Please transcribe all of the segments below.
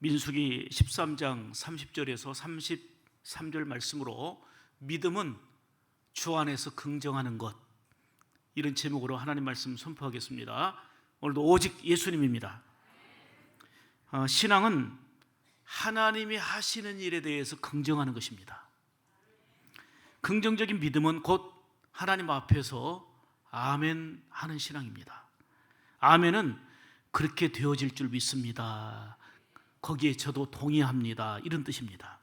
민수기 13장 30절에서 33절 말씀으로 믿음은 주 안에서 긍정하는 것, 이런 제목으로 하나님 말씀 선포하겠습니다. 오늘도 오직 예수님입니다. 신앙은 하나님이 하시는 일에 대해서 긍정하는 것입니다. 긍정적인 믿음은 곧 하나님 앞에서 아멘 하는 신앙입니다. 아멘은 그렇게 되어질 줄 믿습니다, 거기에 저도 동의합니다, 이런 뜻입니다.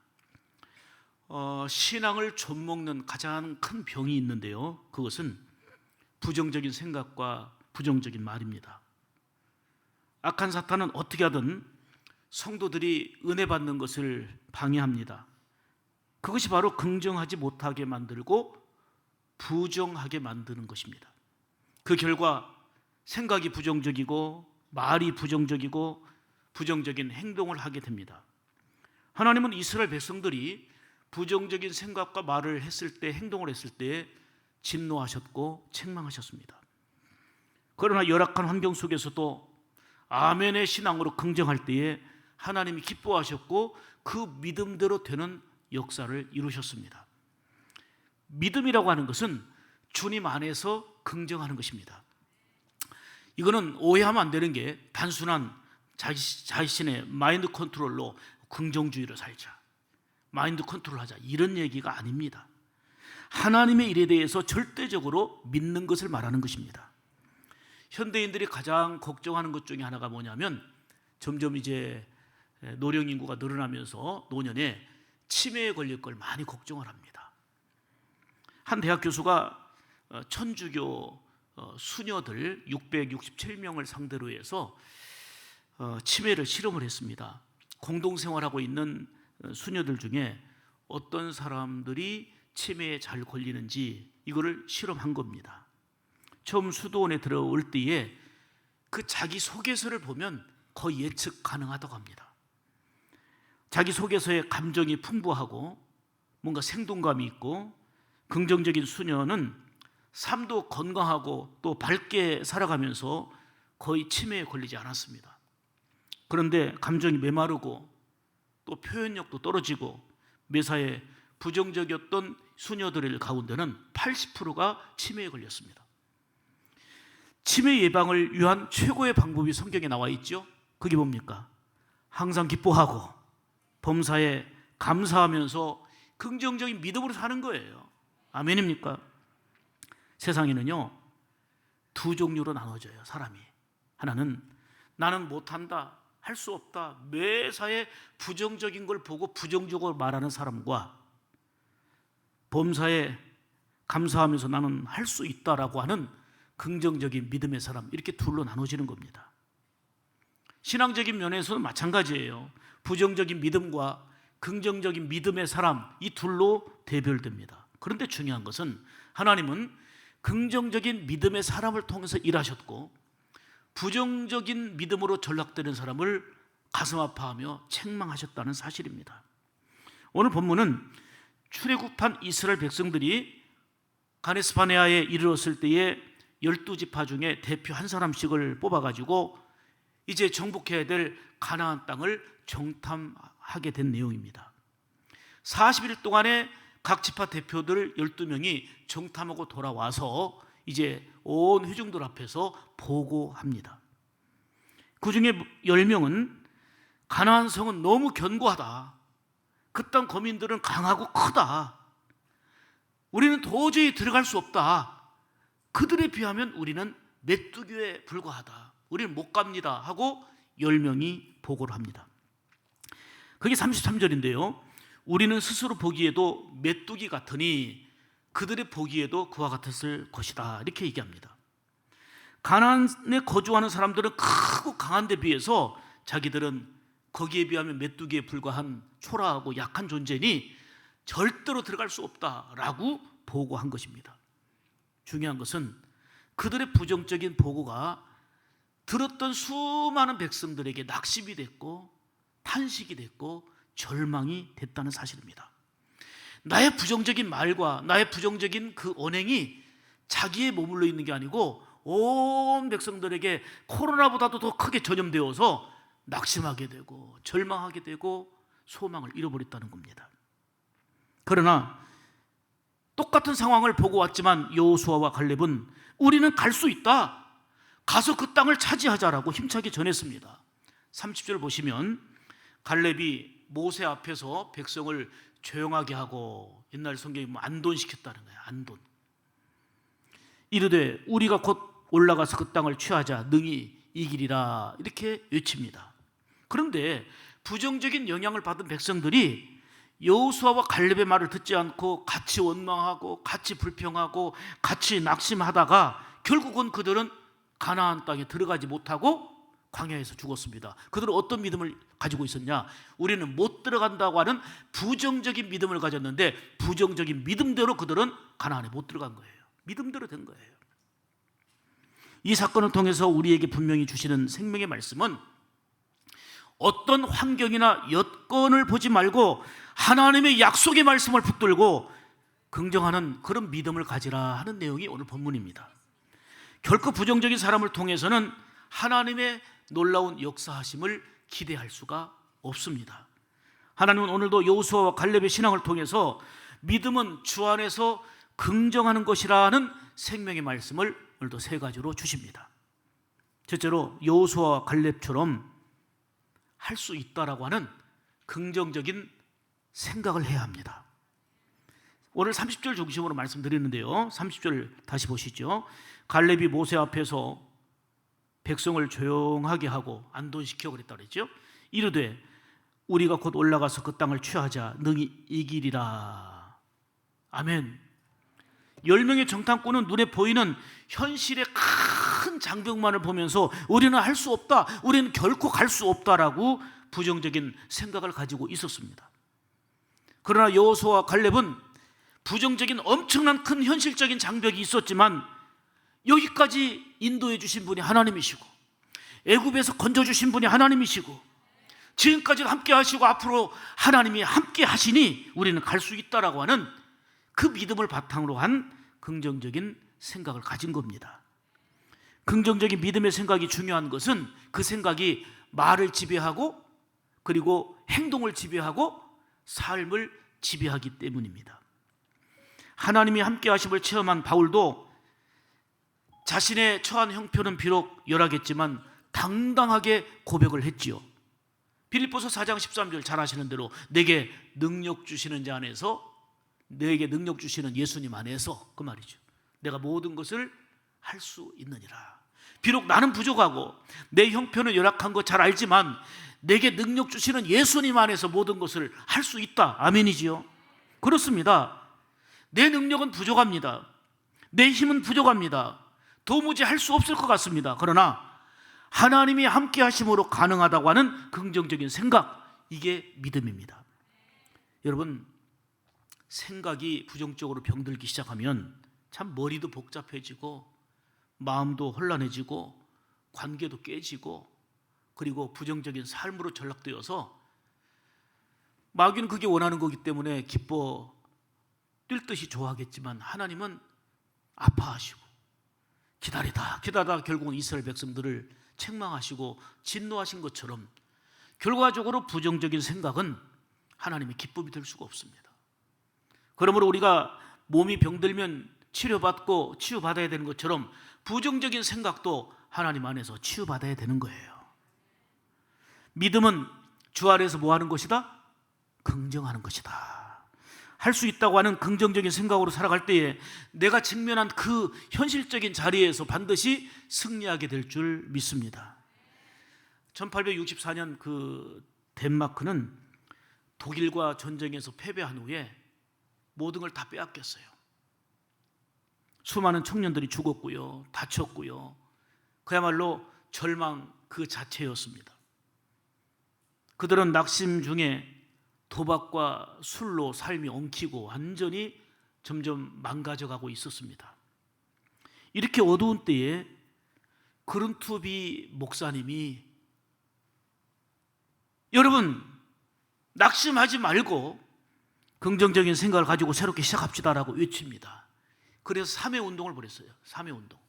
신앙을 좀먹는 가장 큰 병이 있는데요, 그것은 부정적인 생각과 부정적인 말입니다. 악한 사탄은 어떻게 하든 성도들이 은혜 받는 것을 방해합니다. 그것이 바로 긍정하지 못하게 만들고 부정하게 만드는 것입니다. 그 결과 생각이 부정적이고 말이 부정적이고 부정적인 행동을 하게 됩니다. 하나님은 이스라엘 백성들이 부정적인 생각과 말을 했을 때, 행동을 했을 때 진노하셨고 책망하셨습니다. 그러나 열악한 환경 속에서도 아멘의 신앙으로 긍정할 때에 하나님이 기뻐하셨고 그 믿음대로 되는 역사를 이루셨습니다. 믿음이라고 하는 것은 주님 안에서 긍정하는 것입니다. 이거는 오해하면 안 되는 게 단순한 자신의 마인드 컨트롤로 긍정주의로 살자, 마인드 컨트롤하자, 이런 얘기가 아닙니다. 하나님의 일에 대해서 절대적으로 믿는 것을 말하는 것입니다. 현대인들이 가장 걱정하는 것 중에 하나가 뭐냐면, 점점 이제 노령 인구가 늘어나면서 노년에 치매에 걸릴 걸 많이 걱정을 합니다. 한 대학 교수가 천주교 수녀들 667명을 상대로 해서 치매를 실험을 했습니다. 공동생활하고 있는 수녀들 중에 어떤 사람들이 치매에 잘 걸리는지 이거를 실험한 겁니다. 처음 수도원에 들어올 때에 그 자기 소개서를 보면 거의 예측 가능하다고 합니다. 자기 소개서에 감정이 풍부하고 뭔가 생동감이 있고 긍정적인 수녀는 삶도 건강하고 또 밝게 살아가면서 거의 치매에 걸리지 않았습니다. 그런데 감정이 메마르고 또 표현력도 떨어지고 매사에 부정적이었던 수녀들 가운데는 80%가 치매에 걸렸습니다. 치매 예방을 위한 최고의 방법이 성경에 나와 있죠. 그게 뭡니까? 항상 기뻐하고 범사에 감사하면서 긍정적인 믿음으로 사는 거예요. 아멘입니까? 세상에는요, 두 종류로 나눠져요, 사람이. 하나는 나는 못한다, 할 수 없다, 매사에 부정적인 걸 보고 부정적으로 말하는 사람과 범사에 감사하면서 나는 할 수 있다라고 하는 긍정적인 믿음의 사람, 이렇게 둘로 나눠지는 겁니다. 신앙적인 면에서는 마찬가지예요. 부정적인 믿음과 긍정적인 믿음의 사람, 이 둘로 대별됩니다. 그런데 중요한 것은 하나님은 긍정적인 믿음의 사람을 통해서 일하셨고 부정적인 믿음으로 전락되는 사람을 가슴 아파하며 책망하셨다는 사실입니다. 오늘 본문은 출애굽한 이스라엘 백성들이 가데스 바네아에 이르렀을 때에 12지파 중에 대표 한 사람씩을 뽑아가지고 이제 정복해야 될 가나안 땅을 정탐하게 된 내용입니다. 40일 동안에 각 지파 대표들 12명이 정탐하고 돌아와서 이제 온 회중들 앞에서 보고합니다. 그 중에 10명은 가나안 성은 너무 견고하다, 그 땅 거민들은 강하고 크다, 우리는 도저히 들어갈 수 없다, 그들에 비하면 우리는 메뚜기에 불과하다, 우리는 못 갑니다 하고 10명이 보고를 합니다. 그게 33절인데요 우리는 스스로 보기에도 메뚜기 같으니 그들의 보기에도 그와 같았을 것이다, 이렇게 얘기합니다. 가나안에 거주하는 사람들은 크고 강한 데 비해서 자기들은 거기에 비하면 메뚜기에 불과한 초라하고 약한 존재니 절대로 들어갈 수 없다라고 보고한 것입니다. 중요한 것은 그들의 부정적인 보고가 들었던 수많은 백성들에게 낙심이 됐고 탄식이 됐고 절망이 됐다는 사실입니다. 나의 부정적인 말과 나의 부정적인 그 언행이 자기에 머물러 있는 게 아니고 온 백성들에게 코로나보다도 더 크게 전염되어서 낙심하게 되고 절망하게 되고 소망을 잃어버렸다는 겁니다. 그러나 똑같은 상황을 보고 왔지만 여호수아와 갈렙은 우리는 갈 수 있다, 가서 그 땅을 차지하자라고 힘차게 전했습니다. 30절 보시면 갈렙이 모세 앞에서 백성을 조용하게 하고, 옛날 성경에 안돈시켰다는 거예요. 안돈. 이르되 우리가 곧 올라가서 그 땅을 취하자 능히 이기리라, 이렇게 외칩니다. 그런데 부정적인 영향을 받은 백성들이 여호수아와 갈렙의 말을 듣지 않고 같이 원망하고 같이 불평하고 같이 낙심하다가 결국은 그들은 가나안 땅에 들어가지 못하고 광야에서 죽었습니다. 그들은 어떤 믿음을 가지고 있었냐? 우리는 못 들어간다고 하는 부정적인 믿음을 가졌는데, 부정적인 믿음대로 그들은 가나안에 못 들어간 거예요. 믿음대로 된 거예요. 이 사건을 통해서 우리에게 분명히 주시는 생명의 말씀은, 어떤 환경이나 여건을 보지 말고 하나님의 약속의 말씀을 붙들고 긍정하는 그런 믿음을 가지라 하는 내용이 오늘 본문입니다. 결코 부정적인 사람을 통해서는 하나님의 놀라운 역사하심을 기대할 수가 없습니다. 하나님은 오늘도 여호수아와 갈렙의 신앙을 통해서 믿음은 주 안에서 긍정하는 것이라는 생명의 말씀을 오늘도 세 가지로 주십니다. 첫째로 여호수아와 갈렙처럼 할 수 있다라고 하는 긍정적인 생각을 해야 합니다. 오늘 30절 중심으로 말씀드리는데요, 30절 다시 보시죠. 갈렙이 모세 앞에서 백성을 조용하게 하고 안돈시켜 그랬다 그랬죠. 이르되 우리가 곧 올라가서 그 땅을 취하자 능히 이기리라. 아멘. 10명의 정탐꾼은 눈에 보이는 현실의 큰 장벽만을 보면서 우리는 할 수 없다, 우리는 결코 갈 수 없다라고 부정적인 생각을 가지고 있었습니다. 그러나 여호수아와 갈렙은 부정적인 엄청난 큰 현실적인 장벽이 있었지만 여기까지 인도해 주신 분이 하나님이시고, 애굽에서 건져주신 분이 하나님이시고, 지금까지 함께 하시고 앞으로 하나님이 함께 하시니 우리는 갈 수 있다라고 하는 그 믿음을 바탕으로 한 긍정적인 생각을 가진 겁니다. 긍정적인 믿음의 생각이 중요한 것은 그 생각이 말을 지배하고 그리고 행동을 지배하고 삶을 지배하기 때문입니다. 하나님이 함께 하심을 체험한 바울도 자신의 처한 형편은 비록 열하겠지만 당당하게 고백을 했지요. 빌립보서 4장 13절 잘 아시는 대로 내게 능력 주시는 자 안에서, 내게 능력 주시는 예수님 안에서, 그 말이죠. 내가 모든 것을 할 수 있느니라. 비록 나는 부족하고 내 형편은 열악한 거 잘 알지만 내게 능력 주시는 예수님 안에서 모든 것을 할 수 있다. 아멘이지요. 그렇습니다. 내 능력은 부족합니다. 내 힘은 부족합니다. 도무지 할 수 없을 것 같습니다. 그러나 하나님이 함께 하심으로 가능하다고 하는 긍정적인 생각, 이게 믿음입니다. 여러분, 생각이 부정적으로 병들기 시작하면 참 머리도 복잡해지고 마음도 혼란해지고 관계도 깨지고 그리고 부정적인 삶으로 전락되어서, 마귀는 그게 원하는 거기 때문에 기뻐 뛸 듯이 좋아하겠지만 하나님은 아파하시고 기다리다 결국은 이스라엘 백성들을 책망하시고 진노하신 것처럼 결과적으로 부정적인 생각은 하나님의 기쁨이 될 수가 없습니다. 그러므로 우리가 몸이 병들면 치료받고 치유받아야 되는 것처럼 부정적인 생각도 하나님 안에서 치유받아야 되는 거예요. 믿음은 주 안에서 뭐 하는 것이다? 긍정하는 것이다. 할 수 있다고 하는 긍정적인 생각으로 살아갈 때에 내가 직면한 그 현실적인 자리에서 반드시 승리하게 될 줄 믿습니다. 1864년 그 덴마크는 독일과 전쟁에서 패배한 후에 모든 걸 다 빼앗겼어요. 수많은 청년들이 죽었고요, 다쳤고요. 그야말로 절망 그 자체였습니다. 그들은 낙심 중에 도박과 술로 삶이 엉키고 완전히 점점 망가져가고 있었습니다. 이렇게 어두운 때에 그룬투비 목사님이, 여러분 낙심하지 말고 긍정적인 생각을 가지고 새롭게 시작합시다라고 외칩니다. 그래서 3회 운동을 벌였어요. 3회 운동.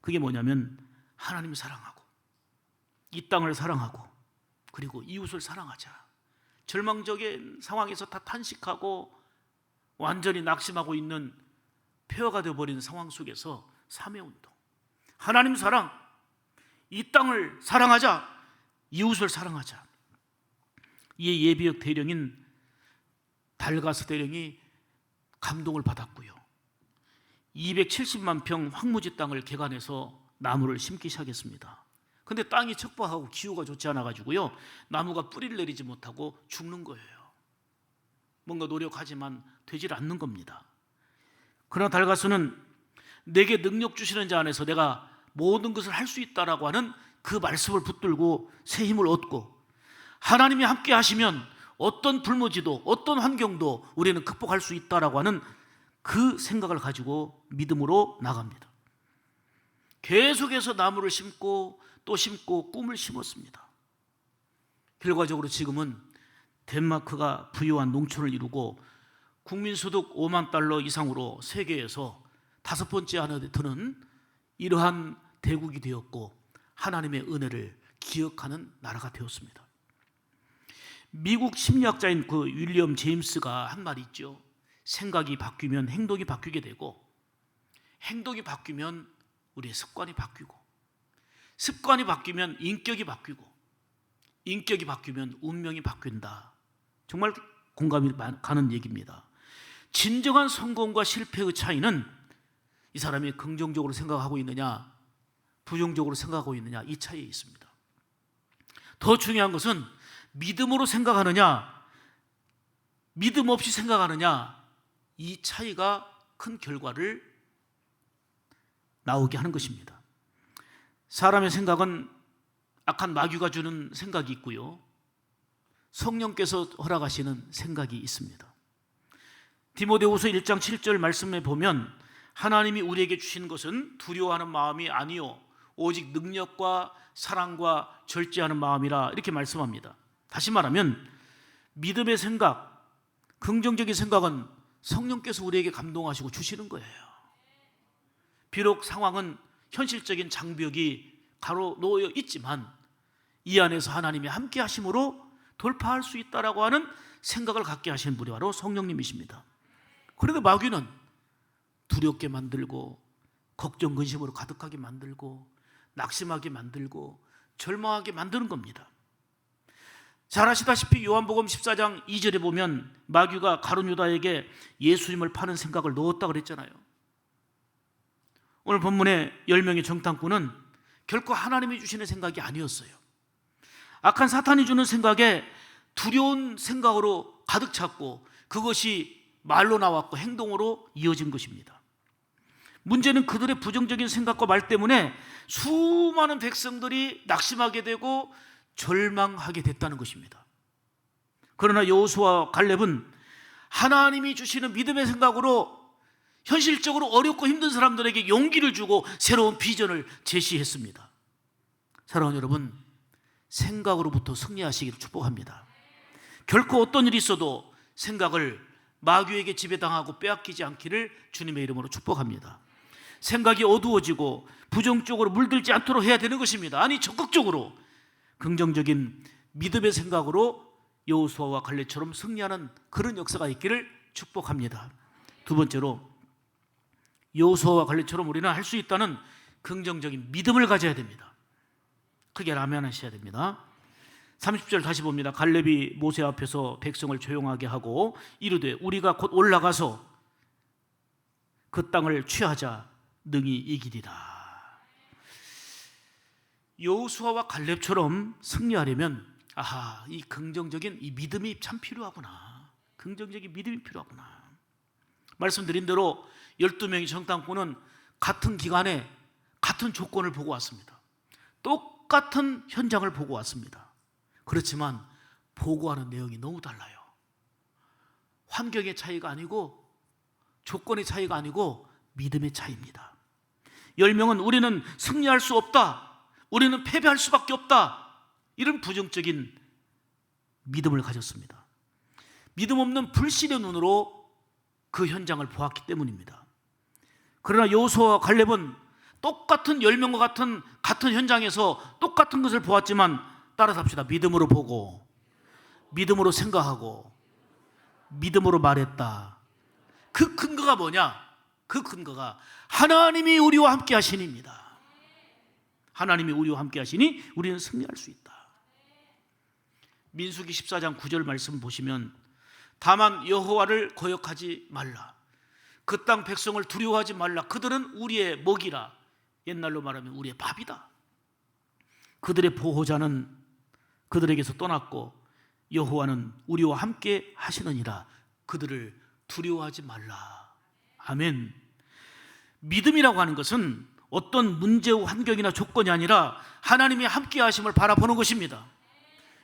그게 뭐냐면 하나님을 사랑하고 이 땅을 사랑하고 그리고 이웃을 사랑하자. 절망적인 상황에서 다 탄식하고 완전히 낙심하고 있는 폐허가 되어버린 상황 속에서 사매운동, 하나님 사랑, 이 땅을 사랑하자, 이웃을 사랑하자. 이에 예비역 대령인 달가스 대령이 감동을 받았고요, 270만 평 황무지 땅을 개간해서 나무를 심기 시작했습니다. 근데 땅이 척박하고 기후가 좋지 않아가지고요, 나무가 뿌리를 내리지 못하고 죽는 거예요. 뭔가 노력하지만 되질 않는 겁니다. 그러나 달가스는 내게 능력 주시는 자 안에서 내가 모든 것을 할 수 있다라고 하는 그 말씀을 붙들고 새 힘을 얻고, 하나님이 함께 하시면 어떤 불모지도 어떤 환경도 우리는 극복할 수 있다라고 하는 그 생각을 가지고 믿음으로 나갑니다. 계속해서 나무를 심고 또 심고 꿈을 심었습니다. 결과적으로 지금은 덴마크가 부유한 농촌을 이루고 국민소득 5만 달러 이상으로 세계에서 5번째 안에 드는 이러한 대국이 되었고, 하나님의 은혜를 기억하는 나라가 되었습니다. 미국 심리학자인 그 윌리엄 제임스가 한 말이 있죠. 생각이 바뀌면 행동이 바뀌게 되고, 행동이 바뀌면 우리의 습관이 바뀌고, 습관이 바뀌면 인격이 바뀌고, 인격이 바뀌면 운명이 바뀐다. 정말 공감이 가는 얘기입니다. 진정한 성공과 실패의 차이는 이 사람이 긍정적으로 생각하고 있느냐, 부정적으로 생각하고 있느냐, 이 차이에 있습니다. 더 중요한 것은 믿음으로 생각하느냐, 믿음 없이 생각하느냐, 이 차이가 큰 결과를 나오게 하는 것입니다. 사람의 생각은 악한 마귀가 주는 생각이 있고요, 성령께서 허락하시는 생각이 있습니다. 디모데후서 1장 7절 말씀에 보면 하나님이 우리에게 주신 것은 두려워하는 마음이 아니요 오직 능력과 사랑과 절제하는 마음이라, 이렇게 말씀합니다. 다시 말하면 믿음의 생각, 긍정적인 생각은 성령께서 우리에게 감동하시고 주시는 거예요. 비록 상황은 현실적인 장벽이 가로놓여 있지만 이 안에서 하나님이 함께 하심으로 돌파할 수 있다라고 하는 생각을 갖게 하시는 분이 바로 성령님이십니다. 그런데 마귀는 두렵게 만들고 걱정 근심으로 가득하게 만들고 낙심하게 만들고 절망하게 만드는 겁니다. 잘 아시다시피 요한복음 14장 2절에 보면 마귀가 가룟 유다에게 예수님을 파는 생각을 넣었다고 그랬잖아요. 오늘 본문의 10명의 정탐꾼은 결코 하나님이 주시는 생각이 아니었어요. 악한 사탄이 주는 생각에 두려운 생각으로 가득 찼고, 그것이 말로 나왔고 행동으로 이어진 것입니다. 문제는 그들의 부정적인 생각과 말 때문에 수많은 백성들이 낙심하게 되고 절망하게 됐다는 것입니다. 그러나 여호수아와 갈렙은 하나님이 주시는 믿음의 생각으로 현실적으로 어렵고 힘든 사람들에게 용기를 주고 새로운 비전을 제시했습니다. 사랑하는 여러분, 생각으로부터 승리하시기를 축복합니다. 결코 어떤 일이 있어도 생각을 마귀에게 지배당하고 빼앗기지 않기를 주님의 이름으로 축복합니다. 생각이 어두워지고 부정적으로 물들지 않도록 해야 되는 것입니다. 아니, 적극적으로 긍정적인 믿음의 생각으로 여호수아와 갈렙처럼 승리하는 그런 역사가 있기를 축복합니다. 두 번째로, 여호수아와 갈렙처럼 우리는 할 수 있다는 긍정적인 믿음을 가져야 됩니다. 크게 아멘 하셔야 됩니다. 30절 다시 봅니다. 갈렙이 모세 앞에서 백성을 조용하게 하고 이르되 우리가 곧 올라가서 그 땅을 취하자 능히 이기리라. 여호수아와 갈렙처럼 승리하려면 이 긍정적인 이 믿음이 참 필요하구나. 긍정적인 믿음이 필요하구나. 말씀드린 대로 12명의 정탐꾼은 같은 기간에 같은 조건을 보고 왔습니다. 똑같은 현장을 보고 왔습니다. 그렇지만 보고하는 내용이 너무 달라요. 환경의 차이가 아니고 조건의 차이가 아니고 믿음의 차이입니다. 10명은 우리는 승리할 수 없다, 우리는 패배할 수밖에 없다, 이런 부정적인 믿음을 가졌습니다. 믿음 없는 불신의 눈으로 그 현장을 보았기 때문입니다. 그러나 여호수아와 갈렙은 똑같은 10명과 같은 현장에서 똑같은 것을 보았지만 따라서 합시다. 믿음으로 보고, 믿음으로 생각하고, 믿음으로 말했다. 그 근거가 뭐냐? 그 근거가 하나님이 우리와 함께 하시니입니다. 하나님이 우리와 함께 하시니 우리는 승리할 수 있다. 민수기 14장 9절 말씀 보시면 다만 여호와를 거역하지 말라. 그 땅 백성을 두려워하지 말라. 그들은 우리의 먹이라. 옛날로 말하면 우리의 밥이다. 그들의 보호자는 그들에게서 떠났고 여호와는 우리와 함께 하시느니라. 그들을 두려워하지 말라. 아멘. 믿음이라고 하는 것은 어떤 문제와 환경이나 조건이 아니라 하나님이 함께 하심을 바라보는 것입니다.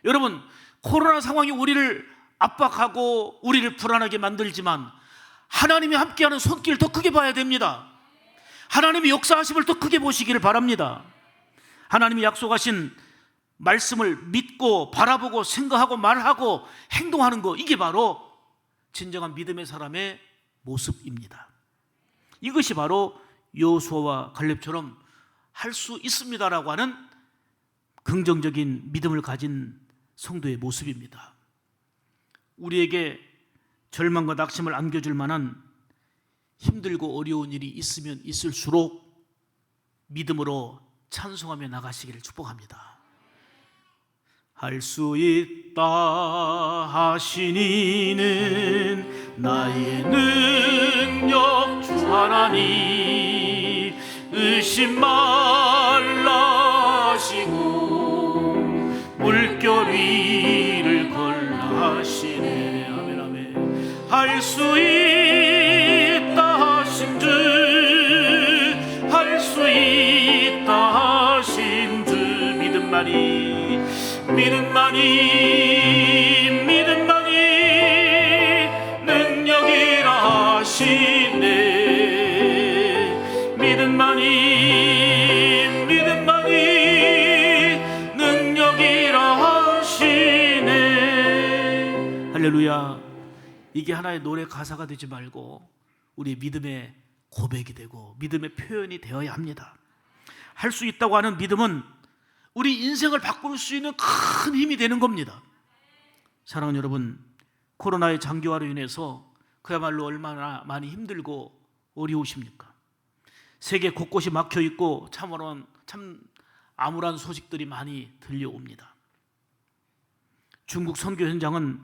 여러분, 코로나 상황이 우리를 압박하고 우리를 불안하게 만들지만 하나님이 함께하는 손길을 더 크게 봐야 됩니다. 하나님이 역사하심을 더 크게 보시기를 바랍니다. 하나님이 약속하신 말씀을 믿고 바라보고 생각하고 말하고 행동하는 것, 이게 바로 진정한 믿음의 사람의 모습입니다. 이것이 바로 여호수아와 갈렙처럼 할 수 있습니다라고 하는 긍정적인 믿음을 가진 성도의 모습입니다. 우리에게 절망과 낙심을 안겨줄 만한 힘들고 어려운 일이 있으면 있을수록 믿음으로 찬송하며 나가시기를 축복합니다. 할 수 있다 하시니는 나의 능력 주 하나님, 의심 말라 하시고 물결 위를 걸라 하시네. 아멘 아멘. 할 수 있다 하신 주, 할 수 있다 하신 주, 믿음만이 믿음만이 믿음만이 능력이라 하시네. 믿음만이 믿음만이 능력이라 하시네. 할렐루야. 이게 하나의 노래 가사가 되지 말고 우리 믿음의 고백이 되고 믿음의 표현이 되어야 합니다. 할 수 있다고 하는 믿음은 우리 인생을 바꿀 수 있는 큰 힘이 되는 겁니다. 사랑하는 여러분, 코로나의 장기화로 인해서 그야말로 얼마나 많이 힘들고 어려우십니까? 세계 곳곳이 막혀 있고 참 암울한 소식들이 많이 들려옵니다. 중국 선교 현장은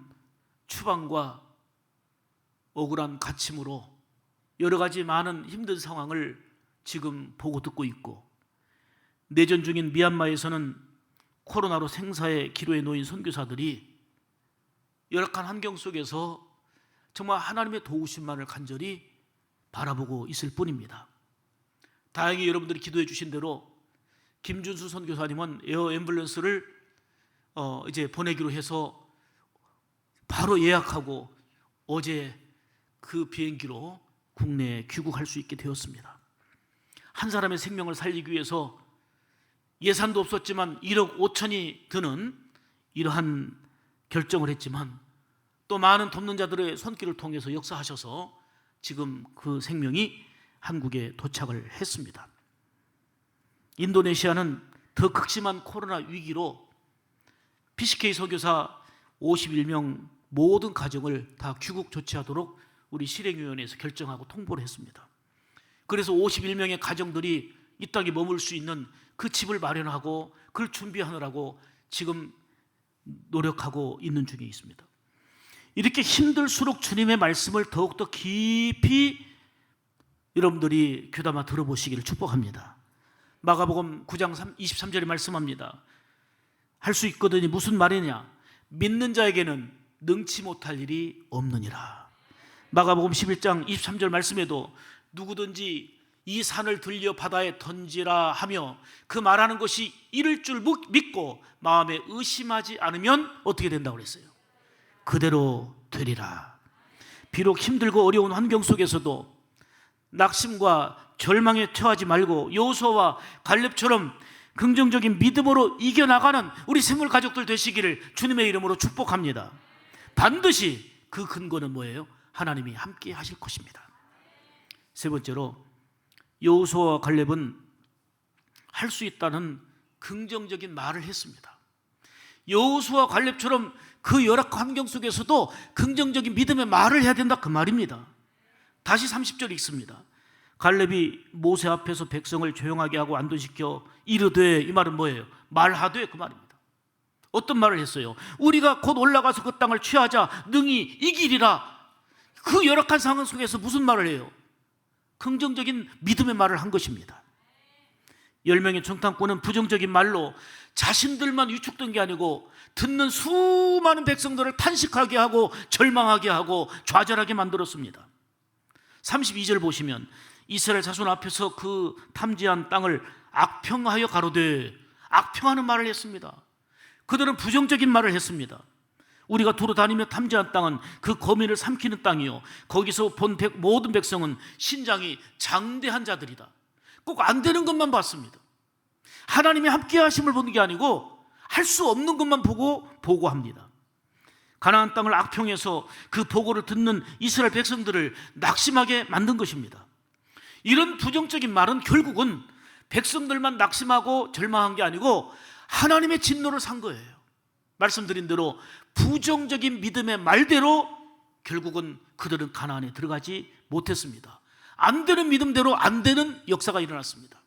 추방과 억울한 갇힘으로 여러 가지 많은 힘든 상황을 지금 보고 듣고 있고, 내전 중인 미얀마에서는 코로나로 생사의 기로에 놓인 선교사들이 열악한 환경 속에서 정말 하나님의 도우심만을 간절히 바라보고 있을 뿐입니다. 다행히 여러분들이 기도해 주신 대로 김준수 선교사님은 에어 앰뷸런스를 이제 보내기로 해서 바로 예약하고 어제 그 비행기로 국내에 귀국할 수 있게 되었습니다. 한 사람의 생명을 살리기 위해서 예산도 없었지만 1억 5천이 드는 이러한 결정을 했지만 또 많은 돕는 자들의 손길을 통해서 역사하셔서 지금 그 생명이 한국에 도착을 했습니다. 인도네시아는 더 극심한 코로나 위기로 PCK 선교사 51명 모든 가정을 다 귀국 조치하도록 우리 실행위원회에서 결정하고 통보를 했습니다. 그래서 51명의 가정들이 이 땅에 머물 수 있는 그 집을 마련하고 그걸 준비하느라고 지금 노력하고 있는 중에 있습니다. 이렇게 힘들수록 주님의 말씀을 더욱더 깊이 여러분들이 귀담아 들어보시기를 축복합니다. 마가복음 9장 23절에 말씀합니다. 할 수 있거든요. 무슨 말이냐? 믿는 자에게는 능치 못할 일이 없느니라. 마가복음 11장 23절 말씀에도 누구든지 이 산을 들려 바다에 던지라 하며 그 말하는 것이 이룰 줄 믿고 마음에 의심하지 않으면 어떻게 된다고 그랬어요? 그대로 되리라. 비록 힘들고 어려운 환경 속에서도 낙심과 절망에 처하지 말고 여호수아와 갈렙처럼 긍정적인 믿음으로 이겨나가는 우리 생물 가족들 되시기를 주님의 이름으로 축복합니다. 반드시 그 근거는 뭐예요? 하나님이 함께 하실 것입니다. 세 번째로 여호수아와 갈렙은 할 수 있다는 긍정적인 말을 했습니다. 여호수아와 갈렙처럼 그 열악한 환경 속에서도 긍정적인 믿음의 말을 해야 된다, 그 말입니다. 다시 30절 읽습니다. 갈렙이 모세 앞에서 백성을 조용하게 하고 안도시켜 이르되, 이 말은 뭐예요? 말하되, 그 말입니다. 어떤 말을 했어요? 우리가 곧 올라가서 그 땅을 취하자 능히 이기리라. 그 열악한 상황 속에서 무슨 말을 해요? 긍정적인 믿음의 말을 한 것입니다. 10명의 정탐꾼은 부정적인 말로 자신들만 위축된 게 아니고 듣는 수많은 백성들을 탄식하게 하고 절망하게 하고 좌절하게 만들었습니다. 32절 보시면 이스라엘 자손 앞에서 그 탐지한 땅을 악평하여 가로되, 악평하는 말을 했습니다. 그들은 부정적인 말을 했습니다. 우리가 두루 다니며 탐지한 땅은 그 거민을 삼키는 땅이요, 거기서 본 모든 백성은 신장이 장대한 자들이다. 꼭 안 되는 것만 봤습니다. 하나님의 함께 하심을 보는 게 아니고 할 수 없는 것만 보고 보고합니다. 가나안 땅을 악평해서 그 보고를 듣는 이스라엘 백성들을 낙심하게 만든 것입니다. 이런 부정적인 말은 결국은 백성들만 낙심하고 절망한 게 아니고 하나님의 진노를 산 거예요. 말씀드린 대로 부정적인 믿음의 말대로 결국은 그들은 가나안에 들어가지 못했습니다. 안 되는 믿음대로 안 되는 역사가 일어났습니다.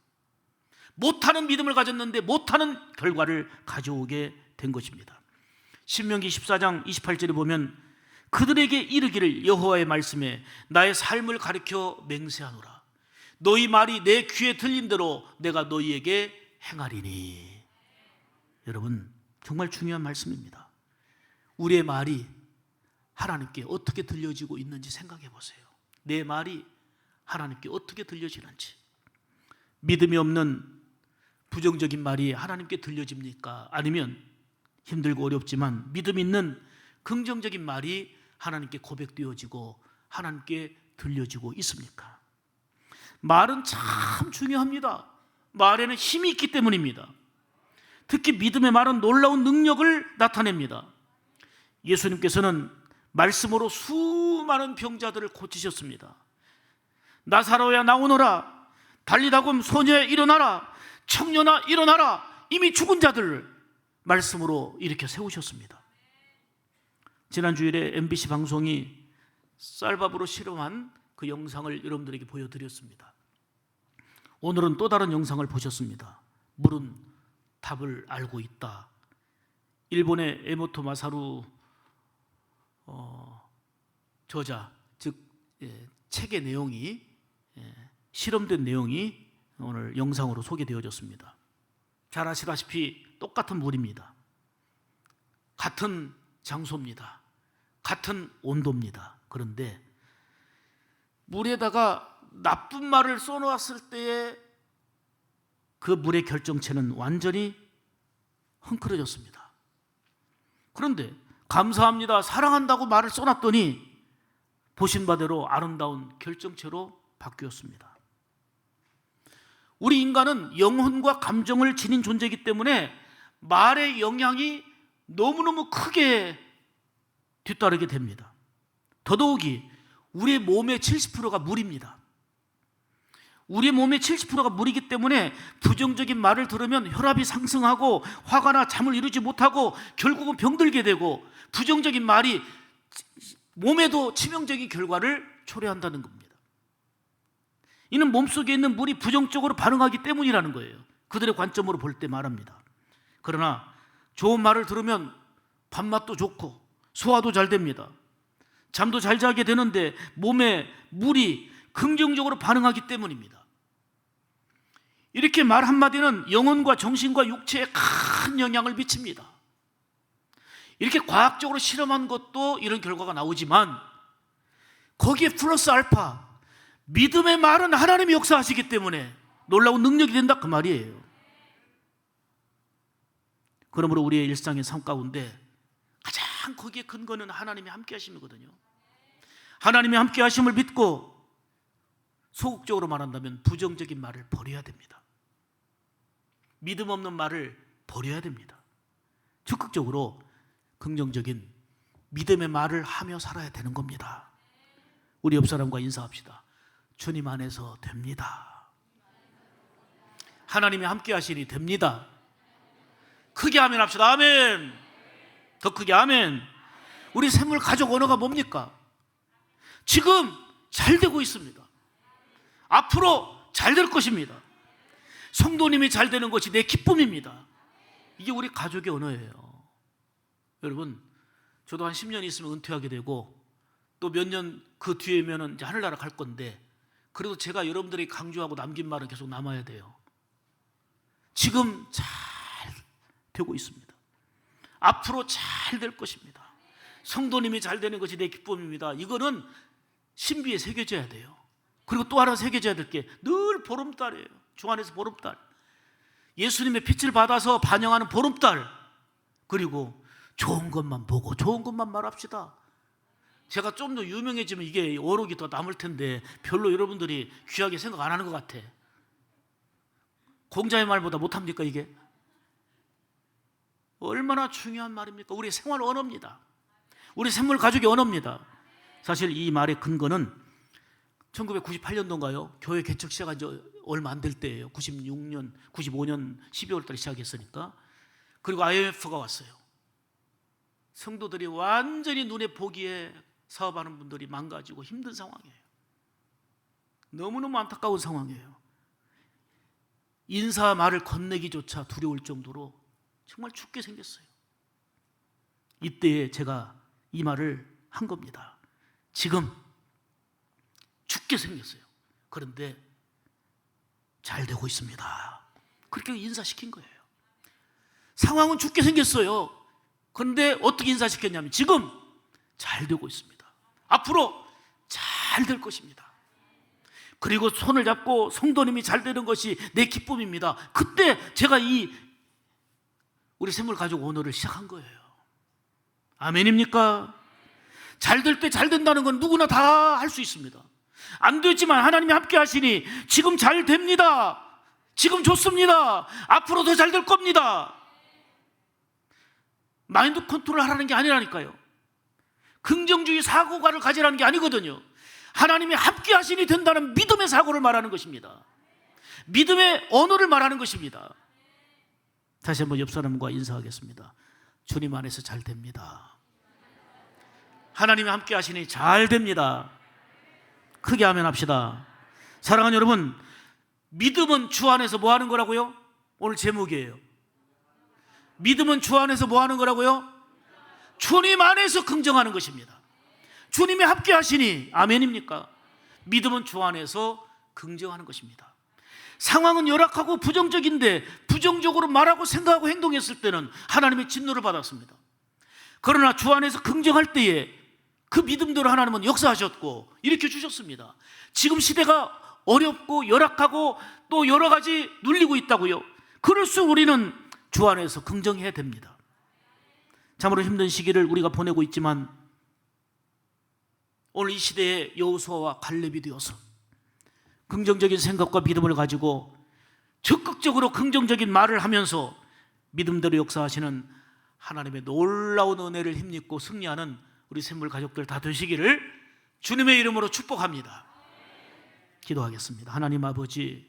못하는 믿음을 가졌는데 못하는 결과를 가져오게 된 것입니다. 신명기 14장 28절에 보면 그들에게 이르기를 여호와의 말씀에 나의 삶을 가리켜 맹세하노라. 너희 말이 내 귀에 들린 대로 내가 너희에게 행하리니. 여러분, 정말 중요한 말씀입니다. 우리의 말이 하나님께 어떻게 들려지고 있는지 생각해 보세요. 내 말이 하나님께 어떻게 들려지는지. 믿음이 없는 부정적인 말이 하나님께 들려집니까? 아니면 힘들고 어렵지만 믿음 있는 긍정적인 말이 하나님께 고백되어지고 하나님께 들려지고 있습니까? 말은 참 중요합니다. 말에는 힘이 있기 때문입니다. 특히 믿음의 말은 놀라운 능력을 나타냅니다. 예수님께서는 말씀으로 수많은 병자들을 고치셨습니다. 나사로야 나오너라, 달리다곰 소녀야 일어나라, 청년아 일어나라. 이미 죽은 자들을 말씀으로 일으켜 세우셨습니다. 지난 주일에 MBC 방송이 쌀밥으로 실험한 그 영상을 여러분들에게 보여드렸습니다. 오늘은 또 다른 영상을 보셨습니다. 물은 답을 알고 있다. 일본의 에모토 마사루 저자, 즉 책의 내용이, 실험된 내용이 오늘 영상으로 소개되어졌습니다. 잘 아시다시피 똑같은 물입니다. 같은 장소입니다. 같은 온도입니다. 그런데 물에다가 나쁜 말을 써놓았을 때에 그 물의 결정체는 완전히 헝클어졌습니다. 그런데 감사합니다, 사랑한다고 말을 써놨더니 보신 바대로 아름다운 결정체로 바뀌었습니다. 우리 인간은 영혼과 감정을 지닌 존재이기 때문에 말의 영향이 너무너무 크게 뒤따르게 됩니다. 더더욱이 우리의 몸의 70%가 물입니다. 우리의 몸의 70%가 물이기 때문에 부정적인 말을 들으면 혈압이 상승하고 화가 나 잠을 이루지 못하고 결국은 병들게 되고 부정적인 말이 몸에도 치명적인 결과를 초래한다는 겁니다. 이는 몸속에 있는 물이 부정적으로 반응하기 때문이라는 거예요. 그들의 관점으로 볼 때 말합니다. 그러나 좋은 말을 들으면 밥맛도 좋고 소화도 잘 됩니다. 잠도 잘 자게 되는데 몸에 물이 긍정적으로 반응하기 때문입니다. 이렇게 말 한마디는 영혼과 정신과 육체에 큰 영향을 미칩니다. 이렇게 과학적으로 실험한 것도 이런 결과가 나오지만 거기에 플러스 알파, 믿음의 말은 하나님이 역사하시기 때문에 놀라운 능력이 된다, 그 말이에요. 그러므로 우리의 일상의 삶 가운데 가장 거기에 근거는 하나님의 함께 하심이거든요. 하나님의 함께 하심을 믿고 소극적으로 말한다면 부정적인 말을 버려야 됩니다. 믿음 없는 말을 버려야 됩니다. 적극적으로 긍정적인 믿음의 말을 하며 살아야 되는 겁니다. 우리 옆 사람과 인사합시다. 주님 안에서 됩니다. 하나님이 함께 하시니 됩니다. 크게 아멘 합시다. 아멘. 더 크게 아멘. 우리 샘물 가족 언어가 뭡니까? 지금 잘 되고 있습니다. 앞으로 잘 될 것입니다. 성도님이 잘 되는 것이 내 기쁨입니다. 이게 우리 가족의 언어예요. 여러분, 저도 한 10년 있으면 은퇴하게 되고 또 몇 년 그 뒤에면은 이제 하늘나라 갈 건데, 그래도 제가 여러분들이 강조하고 남긴 말은 계속 남아야 돼요. 지금 잘 되고 있습니다. 앞으로 잘 될 것입니다. 성도님이 잘 되는 것이 내 기쁨입니다. 이거는 신비에 새겨져야 돼요. 그리고 또 하나 새겨져야 될 게 늘 보름달이에요. 주 안에서 보름달, 예수님의 빛을 받아서 반영하는 보름달. 그리고 좋은 것만 보고 좋은 것만 말합시다. 제가 좀 더 유명해지면 이게 어록이 더 남을 텐데 별로 여러분들이 귀하게 생각 안 하는 것 같아. 공자의 말보다 못합니까? 이게 얼마나 중요한 말입니까? 우리의 생활 언어입니다. 우리 샘물 가족의 언어입니다. 사실 이 말의 근거는 1998년도인가요? 교회 개척 시작한 지 얼마 안 될 때예요. 96년, 95년 12월 달에 시작했으니까. 그리고 IMF가 왔어요. 성도들이 완전히 눈에 보기에 사업하는 분들이 망가지고 힘든 상황이에요. 너무너무 안타까운 상황이에요. 인사 말을 건네기조차 두려울 정도로 정말 죽게 생겼어요. 이때에 제가 이 말을 한 겁니다. 지금 죽게 생겼어요. 그런데 잘 되고 있습니다. 그렇게 인사시킨 거예요. 상황은 죽게 생겼어요. 그런데 어떻게 인사시켰냐면 지금 잘 되고 있습니다. 앞으로 잘 될 것입니다. 그리고 손을 잡고 성도님이 잘 되는 것이 내 기쁨입니다. 그때 제가 이 우리 샘물 가족 언어를 시작한 거예요. 아멘입니까? 잘 될 때 잘 된다는 건 누구나 다 할 수 있습니다. 안 됐지만 하나님이 함께 하시니 지금 잘 됩니다. 지금 좋습니다. 앞으로 더 잘 될 겁니다. 마인드 컨트롤 하라는 게 아니라니까요. 긍정주의 사고관을 가지라는 게 아니거든요. 하나님이 함께 하시니 된다는 믿음의 사고를 말하는 것입니다. 믿음의 언어를 말하는 것입니다. 다시 한번 옆 사람과 인사하겠습니다. 주님 안에서 잘 됩니다. 하나님이 함께 하시니 잘 됩니다. 크게 아멘 합시다. 사랑하는 여러분, 믿음은 주 안에서 뭐 하는 거라고요? 오늘 제목이에요. 믿음은 주 안에서 뭐 하는 거라고요? 주님 안에서 긍정하는 것입니다. 주님이 함께 하시니 아멘입니까? 믿음은 주 안에서 긍정하는 것입니다. 상황은 열악하고 부정적인데 부정적으로 말하고 생각하고 행동했을 때는 하나님의 진노를 받았습니다. 그러나 주 안에서 긍정할 때에 그 믿음대로 하나님은 역사하셨고 일으켜주셨습니다. 지금 시대가 어렵고 열악하고 또 여러 가지 눌리고 있다고요. 그럴수록 우리는 주 안에서 긍정해야 됩니다. 참으로 힘든 시기를 우리가 보내고 있지만 오늘 이 시대에 여호수아와 갈렙이 되어서 긍정적인 생각과 믿음을 가지고 적극적으로 긍정적인 말을 하면서 믿음대로 역사하시는 하나님의 놀라운 은혜를 힘입고 승리하는 우리 샘물 가족들 다 되시기를 주님의 이름으로 축복합니다. 기도하겠습니다. 하나님 아버지,